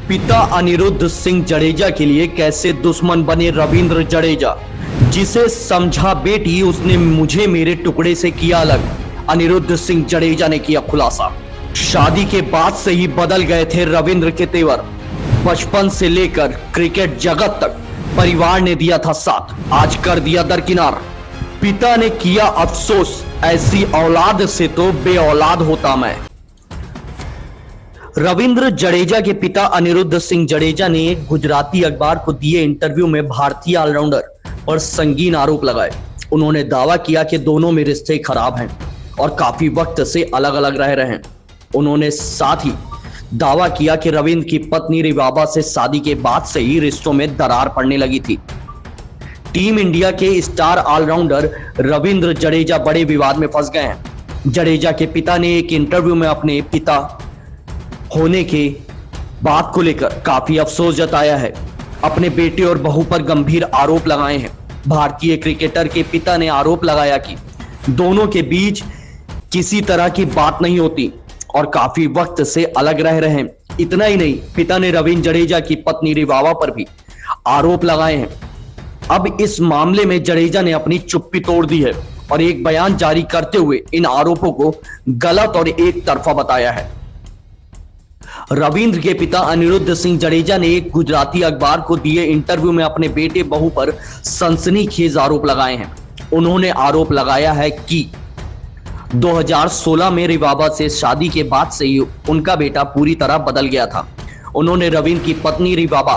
पिता अनिरुद्ध सिंह जडेजा के लिए कैसे दुश्मन बने रविंद्र जडेजा। जिसे समझा बेटी उसने मुझे मेरे टुकड़े से किया अलग, अनिरुद्ध सिंह जडेजा ने किया खुलासा। शादी के बाद से ही बदल गए थे रविंद्र के तेवर। बचपन से लेकर क्रिकेट जगत तक परिवार ने दिया था साथ, आज कर दिया दरकिनार। पिता ने किया अफसोस, ऐसी औलाद से तो बेऔलाद होता मैं। रविंद्र जडेजा के पिता अनिरुद्ध सिंह जडेजा ने एक गुजराती अखबार को दिए इंटरव्यू में भारतीय ऑलराउंडर पर संगीन आरोप लगाए। उन्होंने दावा किया कि दोनों में रिश्ते खराब हैं और काफी वक्त से अलग अलग रह रहे हैं। उन्होंने साथ ही दावा किया कि रविंद्र की पत्नी रिवाबा से शादी के बाद से ही रिश्तों में दरार पड़ने लगी थी। टीम इंडिया के स्टार ऑलराउंडर रविंद्र जडेजा बड़े विवाद में फंस गए हैं। जडेजा के पिता ने एक इंटरव्यू में अपने पिता होने के बात को लेकर काफी अफसोस जताया है। अपने बेटे और बहू पर गंभीर आरोप लगाए हैं। भारतीय क्रिकेटर के पिता ने आरोप लगाया कि दोनों के बीच किसी तरह की बात नहीं होती और काफी वक्त से अलग रह रहे हैं। इतना ही नहीं, पिता ने रविंद्र जडेजा की पत्नी रिवाबा पर भी आरोप लगाए हैं। अब इस मामले में जडेजा ने अपनी चुप्पी तोड़ दी है और एक बयान जारी करते हुए इन आरोपों को गलत और एक तरफा बताया है। रविंद्र के पिता अनिरुद्ध सिंह जडेजा ने एक गुजराती अखबार को दिए इंटरव्यू में अपने बेटे बहू पर सनसनीखेज आरोप लगाए हैं। उन्होंने आरोप लगाया है कि 2016 में रिवाबा से शादी के बाद से ही उनका बेटा पूरी तरह बदल गया था। उन्होंने रविंद्र की पत्नी रिवाबा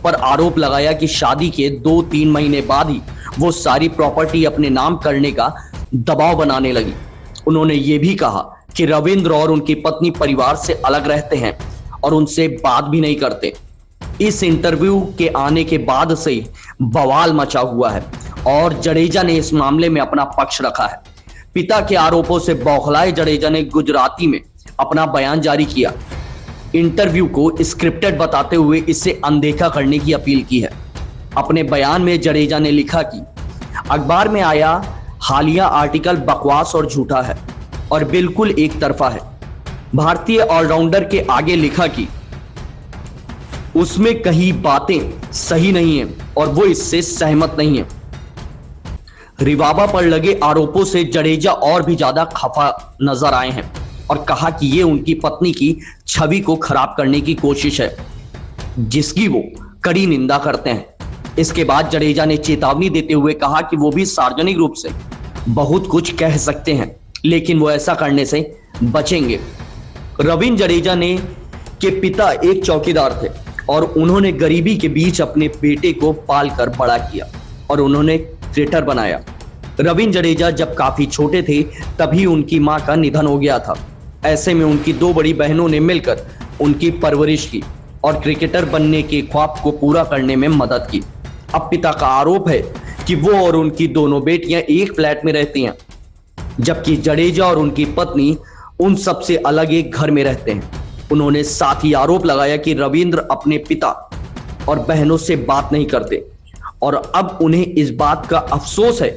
पर आरोप लगाया कि शादी के 2-3 महीने बाद ही वो सारी प्रॉपर्टी अपने नाम करने का दबाव बनाने लगी। उन्होंने ये भी कहा कि रविंद्र और उनकी पत्नी परिवार से अलग रहते हैं और उनसे बात भी नहीं करते। इस इंटरव्यू के आने के बाद से ही बवाल मचा हुआ है और जडेजा ने इस मामले में अपना पक्ष रखा है। पिता के आरोपों से बौखलाए जडेजा ने गुजराती में अपना बयान जारी किया। इंटरव्यू को स्क्रिप्टेड बताते हुए इसे अनदेखा करने की अपील की है। अपने बयान में जडेजा ने लिखा कि अखबार में आया हालिया आर्टिकल बकवास और झूठा है और बिल्कुल एक तरफा है। भारतीय ऑलराउंडर के आगे लिखा कि उसमें कहीं बातें सही नहीं है और वो इससे सहमत नहीं है। रिवाबा पर लगे आरोपों से जडेजा और भी ज्यादा खफा नजर आए हैं और कहा कि ये उनकी पत्नी की छवि को खराब करने की कोशिश है, जिसकी वो कड़ी निंदा करते हैं। इसके बाद जडेजा ने चेतावनी देते हुए कहा कि वो भी सार्वजनिक रूप से बहुत कुछ कह सकते हैं, लेकिन वो ऐसा करने से बचेंगे। रविंद्र जडेजा ने के पिता एक चौकीदार थे और उन्होंने गरीबी के बीच अपने बेटे को पालकर बड़ा किया और उन्होंने क्रिकेटर बनाया। रविंद्र जडेजा जब काफी छोटे थे तभी उनकी मां का निधन हो गया था। ऐसे में उनकी 2 बड़ी बहनों ने मिलकर उनकी परवरिश की और क्रिकेटर बनने के ख्वाब को पूरा करने में मदद की। अब पिता का आरोप है कि वो और उनकी दोनों बेटियां एक फ्लैट में रहती हैं, जबकि जडेजा और उनकी पत्नी उन सबसे अलग एक घर में रहते हैं। उन्होंने साथ ही आरोप लगाया कि रविंद्र अपने पिता और बहनों से बात नहीं करते और अब उन्हें इस बात का अफसोस है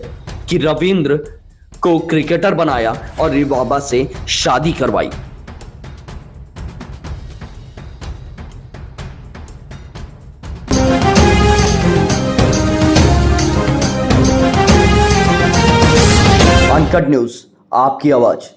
कि रविंद्र को क्रिकेटर बनाया और रिवाबा से शादी करवाई। अनकट न्यूज, आपकी आवाज।